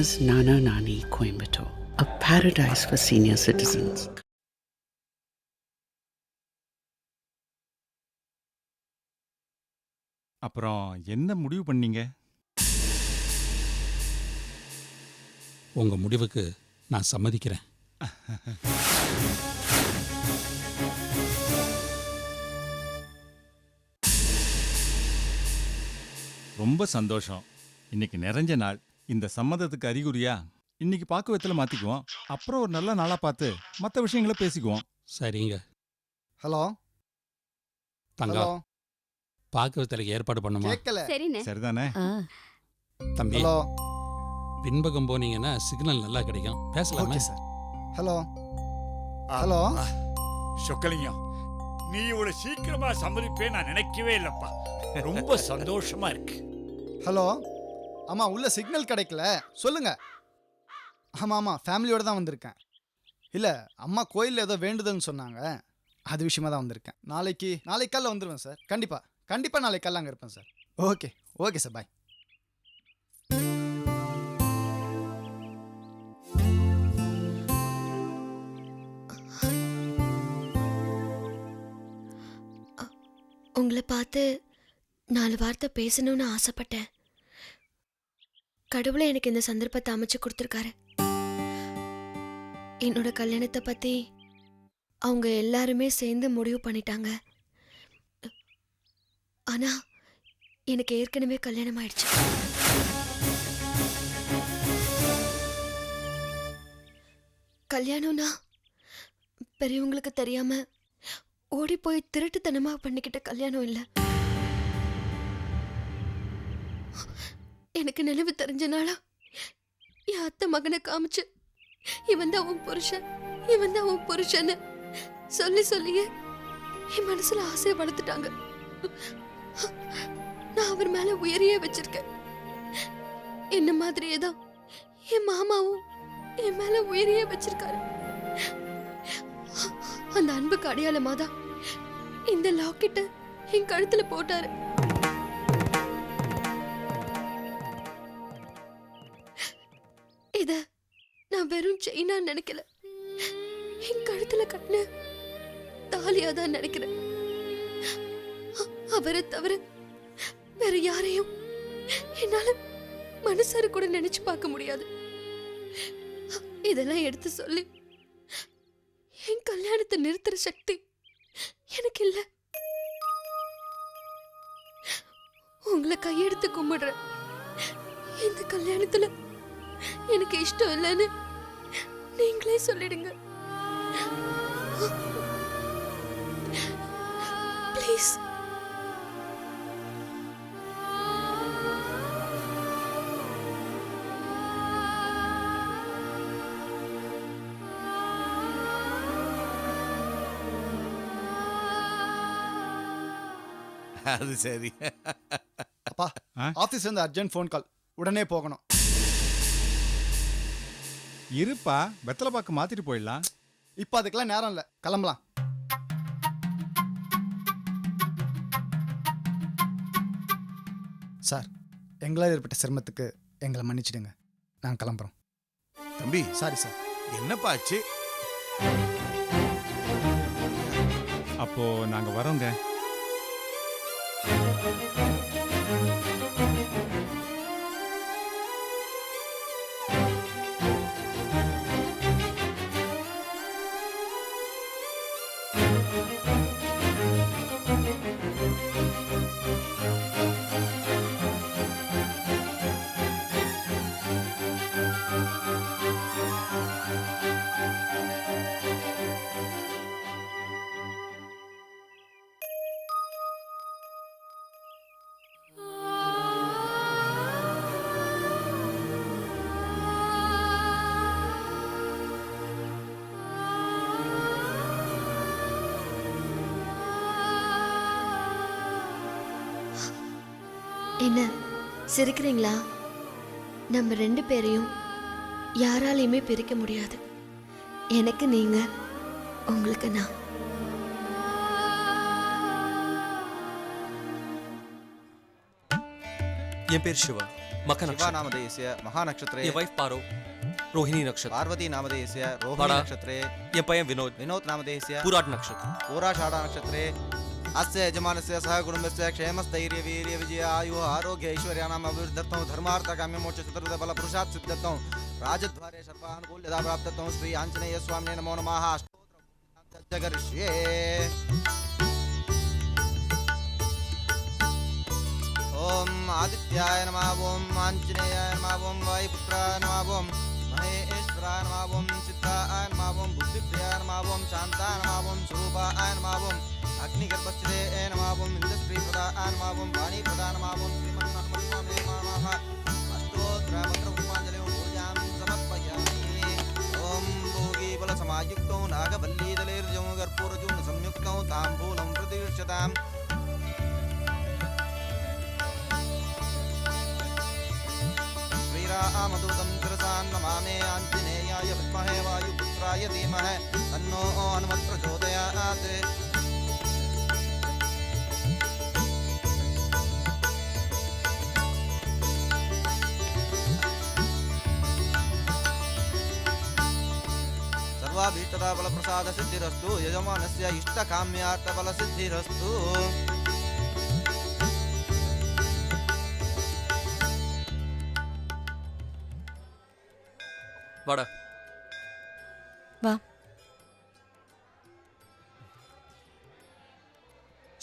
Nana's Nana Nani Coimbatore, a paradise for senior citizens. அப்புறம் என்ன முடிவு பண்ணீங்க? உங்க முடிவுக்கு நான் சம்மதிக்கிறேன். ரொம்ப சந்தோஷம். இன்னைக்கு நிறைஞ்ச நாள். இந்த சம்மதத்துக்கு அறிகுறியா இன்னைக்கு பாக்குவத்துல மாத்திக்குவோம். அப்புறம் ஒரு நல்ல நாளா பார்த்து மற்ற விஷயங்களை பேசிக்குவோம். சரிங்க. ஹலோ தங்கா, ஹலோ பாக்குவதற்கு ஏற்பாடு பண்ணுமா? கேட்கல. சரிண்ணே. சரிதானே? தம்பி, ஹலோ பின்பக்கம் போனீங்கன்னா சிக்னல் நல்லா கிடைக்கும், பேசலாமே. Okay sir. Hello hello Chockalingam, நீ இவ்வளவு சீக்கிரமா சம்மதிப்பே நான் நினைக்கவே இல்லப்பா. ரொம்ப சந்தோஷமா இருக்கு. ஹலோ. ஆமாம், உள்ள சிக்னல் கிடைக்கல. சொல்லுங்க. ஆமாம் ஆமாம், ஃபேமிலியோடு தான் வந்திருக்கேன். இல்லை, அம்மா கோயிலில் ஏதோ வேண்டுதல்னு சொன்னாங்க, அது விஷயமா தான் வந்திருக்கேன். நாளைக்கு காலைல வந்துடுவேன் சார். கண்டிப்பாக நாளைக்கு காலைல அங்கே இருப்பேன் சார். ஓகே ஓகே சார், பாய். உங்களை பார்த்து 4 வார்த்தை பேசணும்னு ஆசைப்பட்டேன். கடவுளை எனக்கு இந்த சந்தர்ப்பத்தை அமைச்சு கொடுத்துருக்காரு. என்னோட கல்யாணத்தை பத்தி அவங்க எல்லாருமே சேர்ந்து முடிவு பண்ணிட்டாங்க. ஆனா எனக்கு ஏற்கனவே கல்யாணம் ஆயிடுச்சு. கல்யாணம்னா பெரியவங்களுக்கு தெரியாம ஓடி போய் திருட்டுத்தனமா பண்ணிக்கிட்ட கல்யாணம் இல்லை. எனக்கு நினைவு தெரிஞ்சனால என் அத்தை மகனை காமிச்சு இவன் தான் உன் புருஷன்னு சொல்லியே என் மனசுல ஆசையை வளர்த்துட்டாங்க. நான் அவர் மேல உயரையே வச்சிருக்கேன். என்ன மாதிரியே தான் என் மாமாவும் என் மேல உயரையே வச்சிருக்காரு. அந்த அன்புக்கு அடையாளமா தான் இந்த லாக்கெட்டை என் கழுத்துல போட்டாரு. இத நான் வெறும் செயினா நினைக்கல, என் கழுத்துல கட்டின தாலியா தான் நினைக்கிறேன். அவரை தவிர வேற யாரையும் என்னால மனசார கூட நினைச்சு பார்க்க முடியாது. இதெல்லாம் எடுத்து சொல்லி என் கல்யாணத்தை நிறுத்துற சக்தி எனக்கு இல்ல. உங்களை கையெடுத்து கும்பிடுறேன். இந்த கல்யாணத்துல எனக்கு இஷ்டம் இல்லைன்னு நீங்களே சொல்லிடுங்க ப்ளீஸ். அது சரி. அப்பா, ஆஃபீஸ்ல இருந்து அர்ஜென்ட் ஃபோன் கால், உடனே போகணும். இருப்பா, வெத்தலை பாக்கு மாத்திட்டு போயிடலாம். இப்போ அதுக்கெல்லாம் நேரம் இல்லை, கிளம்பலாம். சார், எங்களால் ஏற்பட்ட சிரமத்துக்கு எங்களை மன்னிச்சிடுங்க. நாங்கள் கிளம்புறோம். தம்பி, சாரி சார். என்னப்பா ஆச்சு? அப்போ நாங்க வரோங்க. என்ன சிரிக்கிறீங்களா? நம்ம 2 பேரையும் யாராலையுமே பிரிக்க முடியாது. எனக்கு நீங்க, உங்களுக்கு நான். என் பேர் சிவா. मख शिवा नक्षत्र नामधेयस्य महानक्षत्रे ये वाइफ पारो रोहिणी नक्षत्र पार्वती नामधेयस्य रोहिणी बड़ा। नक्षत्रे ये पयं विनोद विनोद नामधेयस्य पुराट नक्षत्र पूराषाढा नक्षत्रे अस्य यजमानस्य सह कुटुम्बस्य क्षेमस्थैर्य वीर्य विजय आयु आरोग्य ऐश्वर्याणाम् अभिवृद्धर्थं धर्मार्थ काम्य मोक्ष चतुर्विध बल पुरुषार्थ सिद्ध्यर्थं राजद्वारे सर्वानुकूल्यता प्राप्त्यर्थं श्री आञ्जनेय स्वामिने नमो नमः अष्टोत्तरं करिष्ये ओम आदित्याय नमः ओम आञ्जनेयाय नमः ओम वायुपुत्राय नमः ओम महेश्वराय नमः ओम सिद्धाय नमः ओम बुद्धिप्रियाय नमः ओम शान्ताय नमः ओम स्वरूपाय नमः ओम अग्निगर्भस्थिते नमः ओम इन्द्रश्रीप्रदाय नमः ओम वाणीप्रदाय नमः ओम श्रीमन्नारायणाय नमः अष्टोत्तरमन्त्रपुष्पाञ्जलिं पूजां समर्पयामि ओम भोगीबलसमायुक्तौ नागवल्लीदलैर्जं कर्पूरजं संयुक्तौ ताम्बूलं प्रतिष्ठताम् श्रीरामदूतं शिरसां नमामि आञ्जनेयाय विद्महे वायुपुत्राय धीमहि तन्नो हनुमत् प्रचोदयात् सर्वाभीष्टफलप्रसादसिद्धिरस्तु यजमानस्य इष्टकाम्यार्थफलसिद्धिरस्तु வாடா வா.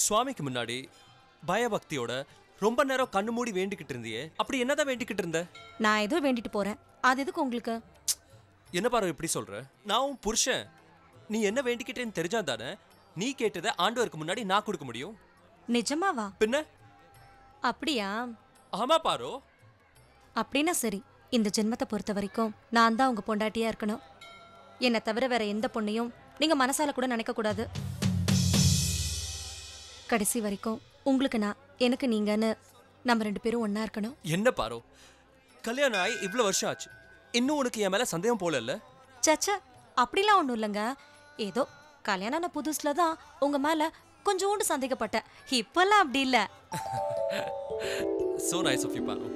சுவாமிக்கு முன்னாடி பயபக்தியோட ரொம்ப நேரம் கண்ணு மூடி வேண்டிக்கிட்டு இருந்தியே அப்படி என்னதான் வேண்டிக்கிட்டு இருந்த நான் ஏதோ வேண்டிட்டு போறேன். அது எதுக்கு உங்களுக்கு? என்ன பாரு இப்படி சொல்ற நான் உன் புருஷன் நீ என்ன வேண்டிக்கிட்டேன்னு தெரிஞ்சா தானே நீ கேட்டதை ஆண்டவருக்கு முன்னாடி நான் கொடுக்க முடியும் நிஜமாவா? பின்ன அப்படியா? ஆமா பாரு அப்படின்னா சரி. இந்த ஜென்மத்தை பொறுத்த வரைக்கும் நான் தான் உங்க பொண்டாட்டியா இருக்கணும். என்னை தவிர வேற எந்த பொண்ணையும் நீங்க மனசால கூட நினைக்க கூடாது. கடைசி வரைக்கும் உங்களுக்கு நான் எனக்கு நீங்கன்னு நம்ம 2 பேரும் ஒண்ணா இருக்கணும். என்ன பாரு கல்யாணம் ஆகி இவ்வளவு வருஷம் ஆச்சு இன்னும் உனக்கு என் மேல சந்தேகம் போல இல்ல சச்சா அப்படிலாம் ஒன்றும் இல்லைங்க. ஏதோ கல்யாணம் ஆன புதுசுல தான் உங்க மேல கொஞ்சோண்டு சந்தேகப்பட்டேன். இப்பெல்லாம் அப்படி இல்லை. சோ நைஸ் ஆஃப் யூ பாரு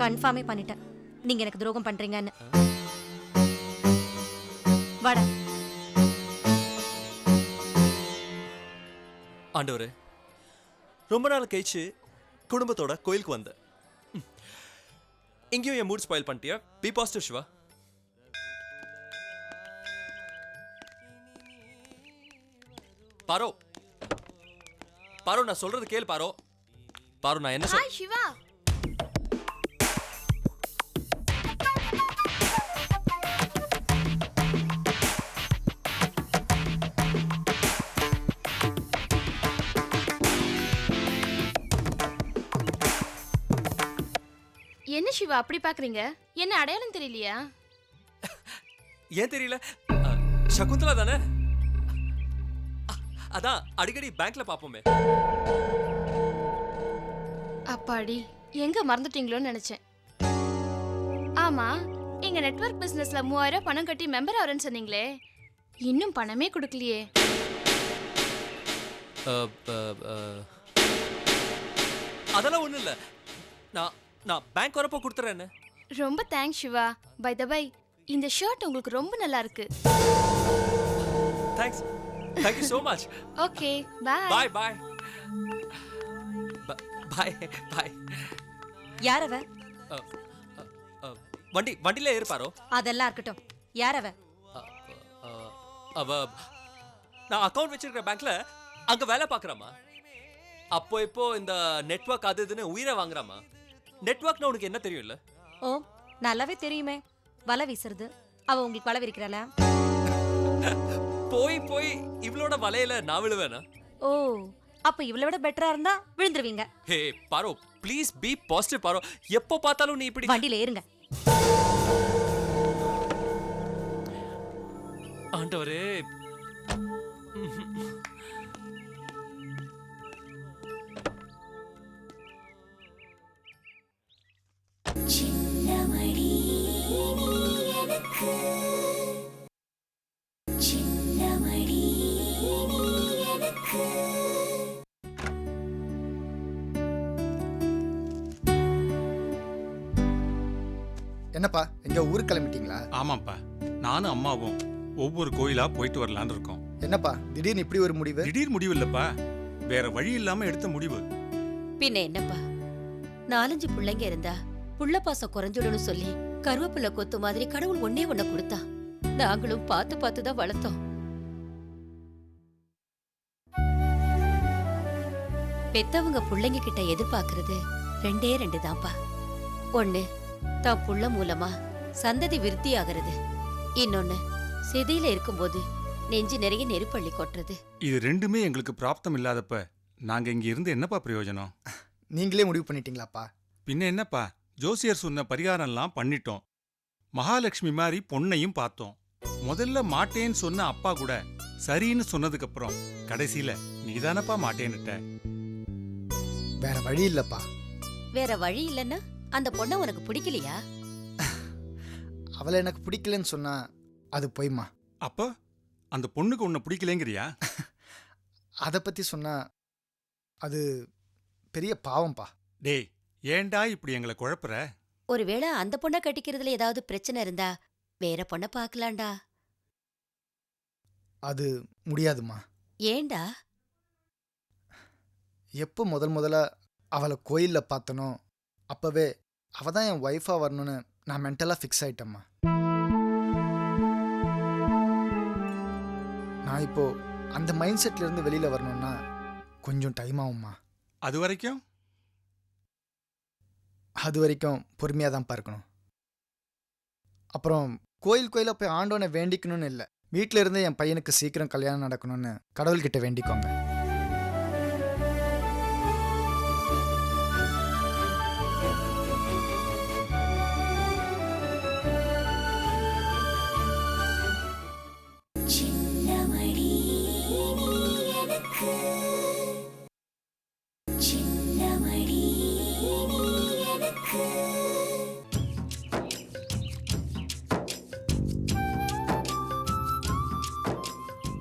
கன்ஃபார்மே பண்ணிட்டேன் நீங்க எனக்கு துரோகம் பண்றீங்கன்னு. வாடா. ஆண்டவரே ரொம்ப நாள் கழிச்சு குடும்பத்தோட கோயிலுக்கு வந்த இங்கேயும் என் மூட் ஸ்பாயில் பண்ணிட்டியா பி பாசிட்டிவ் சிவா பாரோ பாரோ நான் சொல்றது கேளு பாரோ பாரோ நான் என்ன ஹாய் சிவா. என்ன சிவா அப்படி பாக்குறீங்க? என்ன அடையாளம் தெரியலையா? ஏன் தெரியல சகுந்தலா தானே அதான் அடிக்கடி பேங்க்ல பாப்போமே அப்பாடி எங்க மறந்துட்டீங்களோன்னு நினைச்சேன். ஆமா எங்க நெட்வொர்க் பிசினஸ்ல 3000 ரூபாய் பணம் கட்டி மெம்பர் ஆகிறேன்னு சொன்னீங்களே இன்னும் பணமே கொடுக்கலையே. அதெல்லாம் ஒண்ணும் இல்ல நான் நான் பேங்க் வரப்போ கொடுத்துறேன்னு. ரொம்ப thanks Siva. By the by இந்த ஷர்ட் உங்களுக்கு ரொம்ப நல்லா இருக்கு. Thanks thank you so much. Okay bye. Bye bye bye bye. யார் அவ? வண்டியில ஏறுப்பாரோ அதெல்லாம் இருக்கட்டும். யார் அவ? அவ நான் அக்கவுண்ட் வச்சிருக்கிற பேங்க்ல அங்க வேலை பாக்குறாமா. அப்போ இப்போ இந்த நெட்வொர்க் அது இதுன்னு உயிரை வாங்குறாமா. நெட்வொர்க்னா உனக்கு என்ன தெரியும் இல்ல? ஓ நல்லாவே தெரியுமே. வலை வீசுறது. அவ உங்களுக்கு வலை விரிக்கிறாளா? போய் போய் இவளோட வலையில நான் விழுவேனா? ஓ அப்ப இவளை விட பெட்டரா இருந்தா விழுந்துருவீங்க. Hey Paro please be positive Paro. எப்போ பார்த்தாலும் நீ இப்படி வண்டியில ஏறுங்க. ஆண்டவரே சின்னமடி நீ எனக்கு சின்னமடி நீ எனக்கு என்னப்பா எங்க ஊருக்கு கிளம்பிட்டீங்களா? ஆமாப்பா, நானும் அம்மாவும் ஒவ்வொரு கோயிலா போயிட்டு வரலான்னு இருக்கோம். என்னப்பா திடீர்னு இப்படி ஒரு முடிவு? திடீர் முடிவு இல்லப்பா, வேற வழி இல்லாம எடுத்த முடிவு. பின்ன என்னப்பா, 4-5 பிள்ளைங்க இருந்தா புள்ள பாசம் குறைஞ்சிடும்னு சொல்லி கருவேப்பிலை கொத்து மாதிரி கடவுள் ஒன்னே ஒன்ன கொடுத்தா. நாங்களும் பார்த்து பார்த்து தான் வளர்த்தோம். பெத்தவங்க பிள்ளைங்க கிட்ட எதிர்பார்க்கறது 2 தான்ப்பா. ஒண்ணு தான் புள்ள மூலமா சந்ததி விருத்தி ஆகிறது, இன்னொன்னு சிதையில இருக்கும்போது நெஞ்சு நிறைய நெருப்பள்ளி கொட்டுறது. இது ரெண்டுமே எங்களுக்கு பிராப்தம் இல்லாதப்ப நாங்க இங்க இருந்து என்னப்பா பிரயோஜனம்? நீங்களே முடிவு பண்ணிட்டீங்களாப்பா? பின்ன என்னப்பா, ஜோசியர் சொன்ன பரிகாரம்லாம் பண்ணிட்டோம். மகாலட்சுமி மாதிரி பொண்ணையும் பார்த்தோம். முதல்ல மாட்டேன்னு சொன்ன அப்பா கூட சரின்னு சொன்னதுக்கு அப்புறம் கடைசியில நீதானப்பா மாட்டேன்னுட்ட. வேற வழி இல்லப்பா. வேற வழி இல்லைன்னா அந்த பொண்ணை உனக்கு பிடிக்கலையா? அவளை எனக்கு பிடிக்கலன்னு சொன்னா அது பொய்மா. அப்ப அந்த பொண்ணுக்கு உன்னை பிடிக்கலங்கிறியா? அதை பத்தி சொன்னா அது பெரிய பாவம்பா. டேய், ஏன்டா இப்படி எங்களை குழப்புற? ஒருவேளை அந்த பொண்ணை கட்டிக்கிறதுல ஏதாவது பிரச்சனை இருந்தா வேற பொண்ணை பார்க்கலாம்டா. அது முடியாதுமா. ஏன்டா? எப்போ முதல்ல அவளை கோயில்ல பார்த்தனோ அப்பவே அவ தான் என் ஒய்ஃபா வரணும்னு நான் மென்டலா ஃபிக்ஸ் ஆயிட்டேம்மா. நான் இப்போ அந்த மைண்ட் செட்ல இருந்து வெளியில வரணும்னா கொஞ்சம் டைம் ஆகும்மா. அது வரைக்கும் பொறுமையா தான் பார்க்கணும். அப்புறம் கோயிலா போய் ஆண்டவனை வேண்டிக்கணும்னு இல்லை, வீட்டில இருந்து என் பையனுக்கு சீக்கிரம் கல்யாணம் நடக்கணும்னு கடவுள்கிட்ட வேண்டிக்கோங்க. சின்னமணி நீ எனக்கு, சின்னமணி நீ எனக்கு.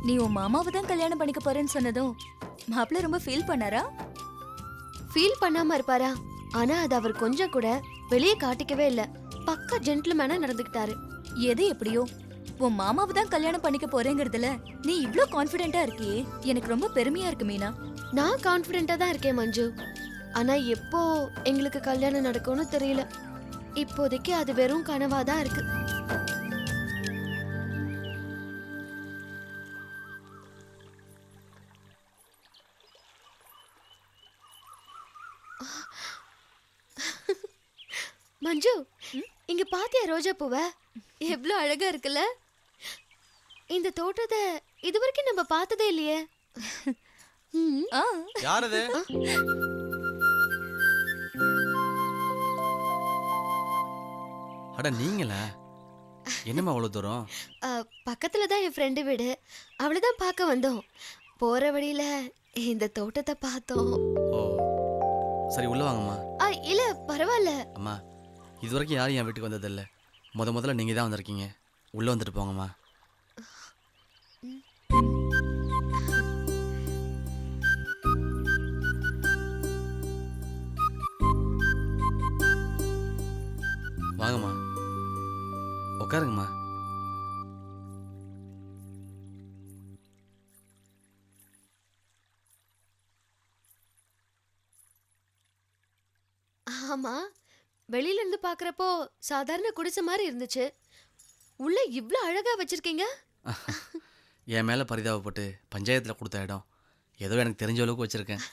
நீ உன் மாமாவை தான் கல்யாணம் பண்ணிக்க போறேன்னு சொன்னதும் மாப்பிள்ள ரொம்ப ஃபீல் பண்ணாரா? ஃபீல் பண்ணாம இருப்பாரா? ஆனா அது அவர் கொஞ்சம் கூட வெளியே காட்டிக்கவே இல்ல. பக்கா ஜென்டில்மேனா நடந்துக்கிட்டாரு. எது எப்படியோ உன் மாமாவை தான் கல்யாணம் பண்ணிக்க போறேங்கிறதுல நீ இவ்ளோ கான்ஃபிடென்ட்டா இருக்கியே, எனக்கு ரொம்ப பெருமையா இருக்கு மீனா. நான் கான்ஃபிடென்ட்டா தான் இருக்கேன் மஞ்சு. ஆனா எப்போ எங்களுக்கு கல்யாணம் நடக்கும்னு தெரியல. இப்போதைக்கு அது வெறும் கனவா தான் இருக்கு. மஞ்சு, இங்க பாத்தியா ரோஜா பூவ? எவ்வளவு அழகா இருக்குல்ல? இந்த தோட்டத்தை இதுவரைக்கும் நம்ம பார்த்ததே இல்லையே. யார் அது? அட நீங்களா? என்னம்மா அவ்வளோ தூரம்? பக்கத்துல தான் என் ஃப்ரெண்டு வீடு, அவளைதான் பார்க்க வந்தோம். போற வழியில இந்த தோட்டத்தை பார்த்தோம். ஓ சரி, உள்ள வாங்கம்மா. இல்ல பரவாயில்ல. அம்மா, இது வரைக்கும் யாரும் என் வீட்டுக்கு வந்ததில்லை, முதல்ல நீங்கள் தான் வந்திருக்கீங்க. உள்ளே வந்துட்டு போங்கம்மா. வாங்கம்மா, உட்காருங்கம்மா. ஆமா, வெளியில இருந்து பாக்குறப்போ சாதாரண குடிசை மாதிரி இருந்துச்சு. உள்ள இவ்ளோ அழகா வச்சிருக்கீங்க. என் மேலே பரிதாபப்பட்டு பஞ்சாயத்தில் கொடுத்த இடம், ஏதோ எனக்கு தெரிஞ்ச அளவுக்கு வச்சுருக்கேன்.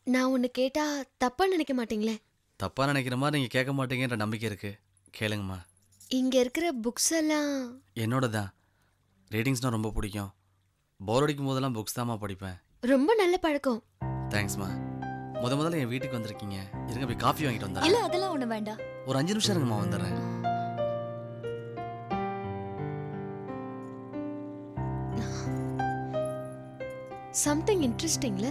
நான் ஒன்னு கேட்டா தப்பா நினைக்க மாட்டீங்களே? தப்பாக நினைக்கிற மாதிரி நீங்கள் கேட்க மாட்டீங்கன்ற நம்பிக்கை இருக்குது. கேளுங்கம்மா. இங்க இருக்கிற புக்ஸ் எல்லாம் என்னோட தான். ரீடிங்ஸ்னால் ரொம்ப பிடிக்கும். போர் அடிக்கும் போதெல்லாம் புக்ஸ் தான்மா படிப்பேன். ரொம்ப நல்ல பழக்கம். தேங்க்ஸ்மா. முதல்ல என் வீட்டுக்கு வந்திருக்கீங்க. இருங்க போய் காஃபி வாங்கிட்டு வந்துடுறேன். இல்ல அதெல்லாம் ஒண்ணு வேண்டாம். ஒரு 5 நிமிஷம் இருங்கம்மா, வந்துடுறேன். சம்திங் இன்ட்ரெஸ்டிங்ல.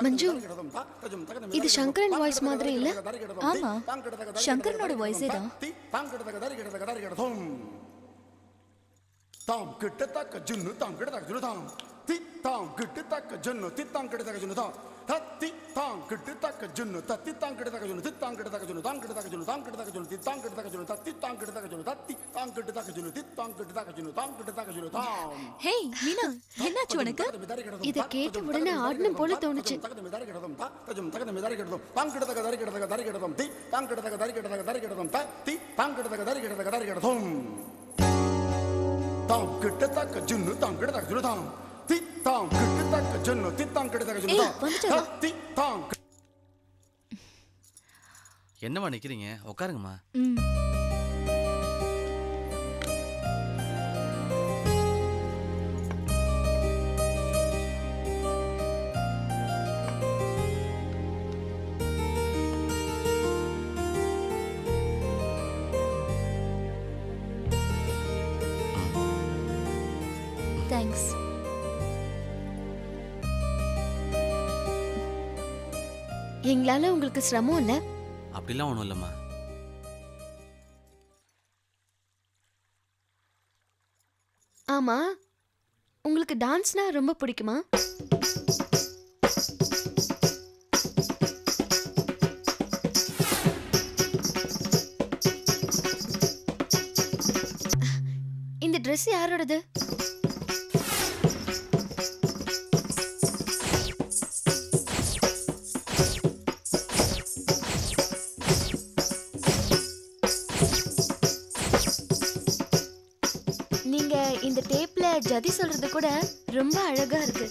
மஞ்சு, இது சங்கரன் வாய்ஸ் மாதிரி இல்ல? ஆமா, சங்கரனோட வாய்ஸே தான். தாம் கிட்ட தக்க ஜுன்னு தாம் கிட்ட தக்க ஜுன்னு தாம் தி தாம் கிட்ட தக்க ஜுன்னு தி தாம் கிட்ட தக்க ஜுன்னு தாம் தத்தி தாம் கிட்ட தக்க ஜுன்னு தத்தி தாம் கிட்ட தக்க ஜுன்னு தி தாம் கிட்ட தக்க ஜுன்னு தாம் கிட்ட தக்க ஜுன்னு தாம் கிட்ட தக்க ஜுன்னு தி தாம் கிட்ட தக்க ஜுன்னு தத்தி தாம் கிட்ட தக்க ஜுன்னு தத்தி தாம் கிட்ட தக்க ஜுன்னு தி தாம் கிட்ட தக்க ஜுன்னு தாம் கிட்ட தக்க ஜுன்னு தாம். ஹே மீனா, என்னாச்சு உனக்கு? இத கேட்ட உடனே ஆடணும் போல தோணுச்சு. தாம் கிட்ட தக்க தரி கிட்ட தக்க தரி கிட்ட தாம் தி தாம் கிட்ட தக்க தரி கிட்ட தக்க தரி கிட்ட தாம் தத்தி தாம் கிட்ட தக்க தரி கிட்ட தக்க தரி கிட்ட தாம். தாம் கிட்ட தக்க ஜுன்னு தாம் கிட்ட தக்க ஜுன்னு தாம் தி தாம் கிட்ட தக்க ஜுன்னு தி தாம் கிட்ட தக்க ஜுன்னு தாம் தி தாம். என்னம்மா நிக்கிறீங்க? உட்காருங்கம்மா. தேங்க்ஸ். எங்களால உங்களுக்கு சிரமம் இல்ல? அப்படிலாம் ஒன்றும் இல்லைம்மா. ஆமா, உங்களுக்கு டான்ஸ்னா ரொம்ப பிடிக்குமா? இந்த ட்ரெஸ் யாரோடது? நீங்க இந்த டேப்ல ஜதி சொல்றது கூட ரொம்ப அழகா இருக்கு.